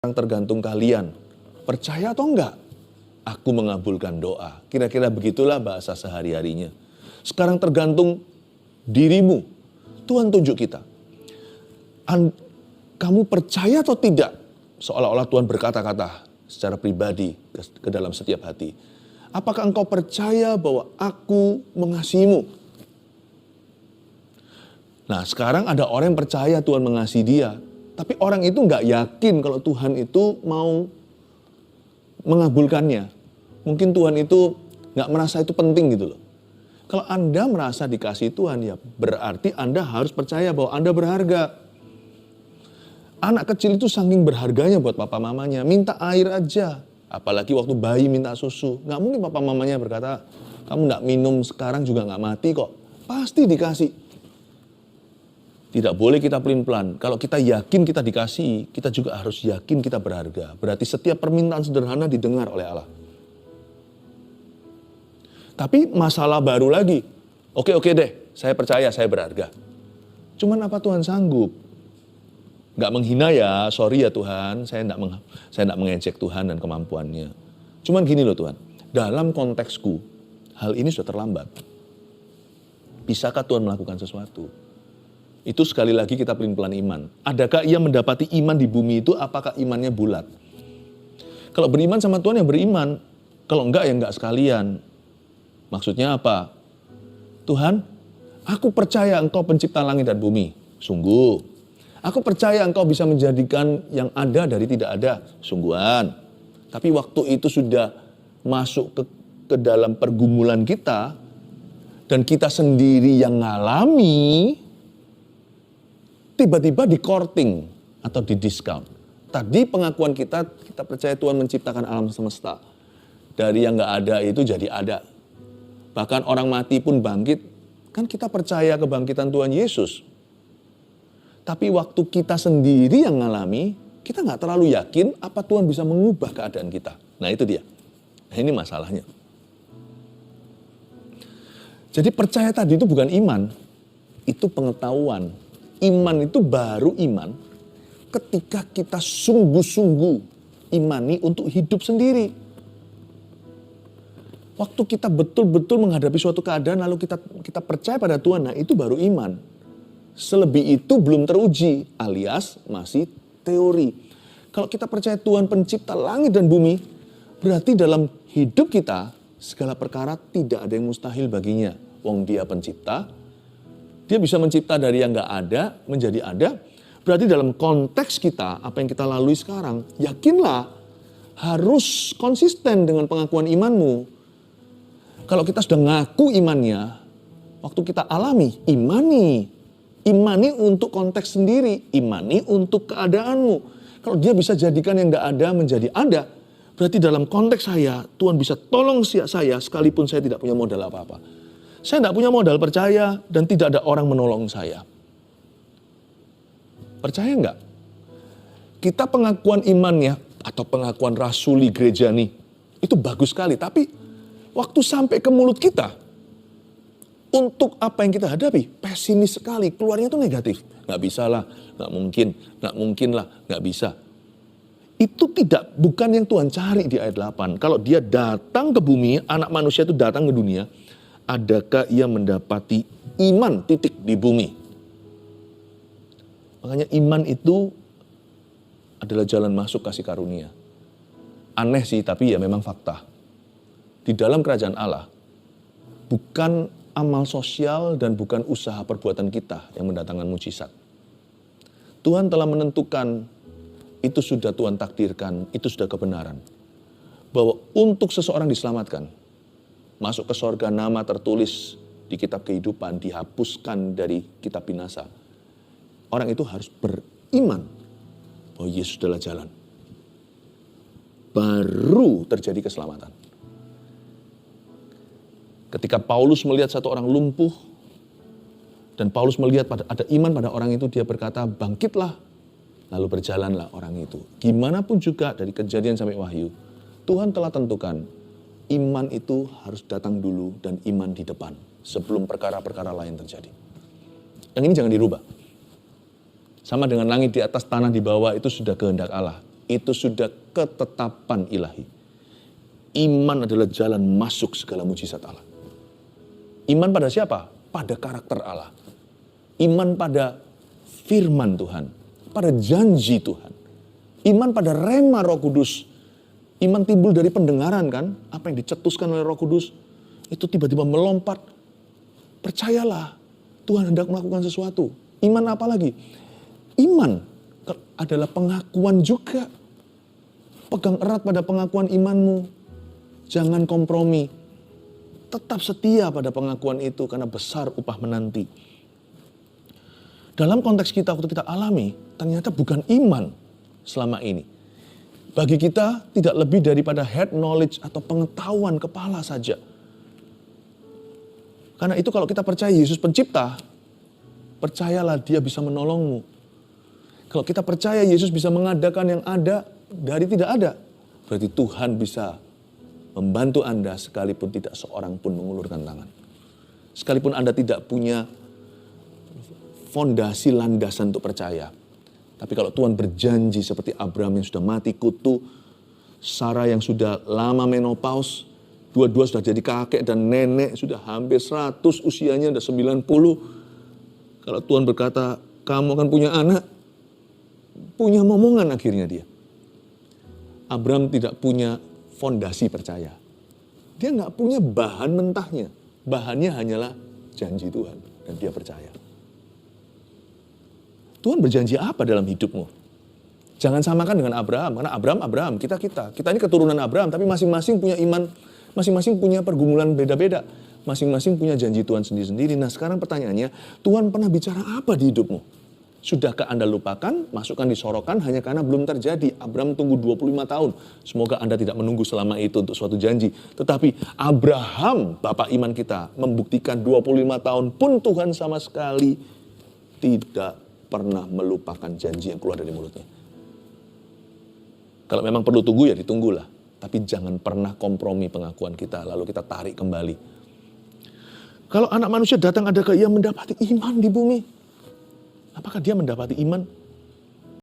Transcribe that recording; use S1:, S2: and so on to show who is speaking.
S1: Tergantung kalian, percaya atau enggak, aku mengabulkan doa. Kira-kira begitulah bahasa sehari-harinya. Sekarang tergantung dirimu. Tuhan tunjuk kita. Kamu percaya atau tidak? Seolah-olah Tuhan berkata-kata secara pribadi ke dalam setiap hati. Apakah engkau percaya bahwa aku mengasihimu? Nah, sekarang ada orang yang percaya Tuhan mengasihi dia. Tapi orang itu nggak yakin kalau Tuhan itu mau mengabulkannya. Mungkin Tuhan itu nggak merasa itu penting gitu loh. Kalau Anda merasa dikasihi Tuhan, ya berarti Anda harus percaya bahwa Anda berharga. Anak kecil itu saking berharganya buat papa mamanya, minta air aja. Apalagi waktu bayi minta susu. Nggak mungkin papa mamanya berkata, kamu nggak minum sekarang juga nggak mati kok. Pasti dikasih. Tidak boleh kita pelin-pelan. Kalau kita yakin kita dikasihi, kita juga harus yakin kita berharga. Berarti setiap permintaan sederhana didengar oleh Allah. Tapi masalah baru lagi. Oke deh, saya percaya saya berharga. Cuman apa Tuhan sanggup? Nggak menghina ya, sorry ya Tuhan. Saya nggak mengejek Tuhan dan kemampuannya. Cuman gini loh Tuhan, dalam konteksku, hal ini sudah terlambat. Bisakah Tuhan melakukan sesuatu? Itu sekali lagi kita pelin-pelan iman. Adakah ia mendapati iman di bumi itu, apakah imannya bulat? Kalau beriman sama Tuhan ya beriman. Kalau enggak ya enggak sekalian. Maksudnya apa? Tuhan, aku percaya Engkau pencipta langit dan bumi. Sungguh. Aku percaya Engkau bisa menjadikan yang ada dari tidak ada. Sungguhan. Tapi waktu itu sudah masuk ke dalam pergumulan kita, dan kita sendiri yang ngalami, tiba-tiba di courting atau di discount. Tadi pengakuan kita percaya Tuhan menciptakan alam semesta. Dari yang gak ada itu jadi ada. Bahkan orang mati pun bangkit. Kan kita percaya kebangkitan Tuhan Yesus. Tapi waktu kita sendiri yang ngalami, kita gak terlalu yakin apa Tuhan bisa mengubah keadaan kita. Nah itu dia. Nah, ini masalahnya. Jadi percaya tadi itu bukan iman. Itu pengetahuan. Iman itu baru iman ketika kita sungguh-sungguh imani untuk hidup sendiri. Waktu kita betul-betul menghadapi suatu keadaan lalu kita percaya pada Tuhan, nah itu baru iman. Selebih itu belum teruji alias masih teori. Kalau kita percaya Tuhan pencipta langit dan bumi, berarti dalam hidup kita segala perkara tidak ada yang mustahil baginya. Wong Dia pencipta, Dia bisa mencipta dari yang gak ada menjadi ada. Berarti dalam konteks kita, apa yang kita lalui sekarang, yakinlah harus konsisten dengan pengakuan imanmu. Kalau kita sudah ngaku imannya, waktu kita alami, imani. Imani untuk konteks sendiri, imani untuk keadaanmu. Kalau Dia bisa jadikan yang gak ada menjadi ada, berarti dalam konteks saya, Tuhan bisa tolong saya sekalipun saya tidak punya modal apa-apa. Saya tidak punya modal percaya dan tidak ada orang menolong saya. Percaya enggak? Kita pengakuan imannya atau pengakuan rasuli gereja nih, itu bagus sekali. Tapi waktu sampai ke mulut kita, untuk apa yang kita hadapi, pesimis sekali. Keluarnya itu negatif. Nggak bisa lah, nggak mungkin lah, nggak bisa. Itu bukan yang Tuhan cari di ayat 8. Kalau Dia datang ke bumi, anak manusia itu datang ke dunia, adakah ia mendapati iman di bumi? Makanya iman itu adalah jalan masuk kasih karunia. Aneh sih, tapi ya memang fakta. Di dalam kerajaan Allah, bukan amal sosial dan bukan usaha perbuatan kita yang mendatangkan mujizat. Tuhan telah menentukan, itu sudah Tuhan takdirkan, itu sudah kebenaran. Bahwa untuk seseorang diselamatkan, masuk ke sorga, nama tertulis di kitab kehidupan, dihapuskan dari kitab binasa. Orang itu harus beriman bahwa Yesus adalah jalan. Baru terjadi keselamatan. Ketika Paulus melihat satu orang lumpuh, dan Paulus melihat ada iman pada orang itu, dia berkata, bangkitlah, lalu berjalanlah orang itu. Gimana pun juga dari Kejadian sampai Wahyu, Tuhan telah tentukan, iman itu harus datang dulu dan iman di depan, sebelum perkara-perkara lain terjadi. Yang ini jangan dirubah. Sama dengan langit di atas, tanah di bawah, itu sudah kehendak Allah. Itu sudah ketetapan ilahi. Iman adalah jalan masuk segala mujizat Allah. Iman pada siapa? Pada karakter Allah. Iman pada firman Tuhan. Pada janji Tuhan. Iman pada rema Roh Kudus. Iman timbul dari pendengaran kan. Apa yang dicetuskan oleh Roh Kudus. Itu tiba-tiba melompat. Percayalah. Tuhan hendak melakukan sesuatu. Iman apa lagi? Iman adalah pengakuan juga. Pegang erat pada pengakuan imanmu. Jangan kompromi. Tetap setia pada pengakuan itu karena besar upah menanti. Dalam konteks kita waktu kita alami, ternyata bukan iman selama ini. Bagi kita tidak lebih daripada head knowledge atau pengetahuan kepala saja. Karena itu kalau kita percaya Yesus pencipta, percayalah dia bisa menolongmu. Kalau kita percaya Yesus bisa mengadakan yang ada dari tidak ada, berarti Tuhan bisa membantu Anda sekalipun tidak seorang pun mengulurkan tangan. Sekalipun Anda tidak punya fondasi landasan untuk percaya. Tapi kalau Tuhan berjanji seperti Abraham yang sudah mati kutu, Sarah yang sudah lama menopause, dua-dua sudah jadi kakek dan nenek, sudah hampir 100 usianya, sudah 90. Kalau Tuhan berkata, kamu akan punya anak, punya momongan akhirnya dia. Abraham tidak punya fondasi percaya. Dia nggak punya bahan mentahnya. Bahannya hanyalah janji Tuhan. Dan dia percaya. Tuhan berjanji apa dalam hidupmu? Jangan samakan dengan Abraham. Karena Abraham, kita ini keturunan Abraham. Tapi masing-masing punya iman, masing-masing punya pergumulan beda-beda. Masing-masing punya janji Tuhan sendiri-sendiri. Nah sekarang pertanyaannya, Tuhan pernah bicara apa di hidupmu? Sudahkah Anda lupakan, masukkan di sorokan hanya karena belum terjadi. Abraham tunggu 25 tahun. Semoga Anda tidak menunggu selama itu untuk suatu janji. Tetapi Abraham, bapak iman kita, membuktikan 25 tahun pun Tuhan sama sekali tidak pernah melupakan janji yang keluar dari mulutnya. Kalau memang perlu tunggu ya ditunggulah. Tapi jangan pernah kompromi pengakuan kita, lalu kita tarik kembali. Kalau anak manusia datang ada ia mendapati iman di bumi. Apakah dia mendapati iman?